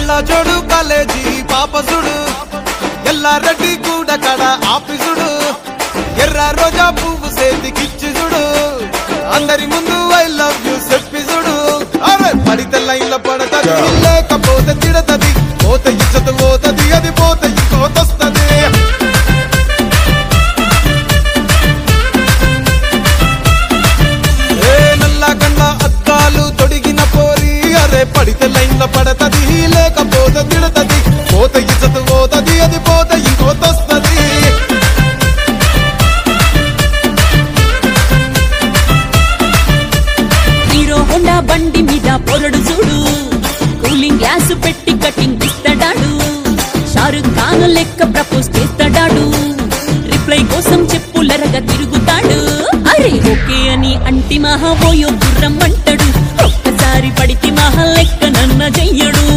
కళ్ళ జోడు కాలేజీ పాపసుడు ఎల్లారెడ్డి కూడా కడ ఆఫీసుడు ఎర్ర రోజా పువ్వు సేతికిచ్చి చూడు అందరి ముందు ఐ లవ్ యూ చెప్పి చూడు అరే పడితే లైన్ల పడతది లేకపోతే తిడతది పోత ఇచ్చత పోతది అది పోత ఇంకోతొస్తది నల్లా కన్న అద్దాలు తొడిగిన పోరి అరే పడితే లైన్ల పడతది లేకపోతే తిడతది పోత ఇచ్చత పోతది అది పోత ఇంకోతొస్తది బండి మీద పొరడు చూడు కూలింగ్ గ్లాసు పెట్టి కటింగ్ ఇస్తాడాడు షారుఖ్ ఖాన్ లెక్క ప్రపోజ్ చేస్తాడాడు రిప్లై కోసం చెప్పులరగా తిరుగుతాడు అరే ఓకే అని అంటి మహా పోయో గుర్రం అంటాడు ఒక్కసారి పడితే మహా లెక్క నన్న చెయ్యడు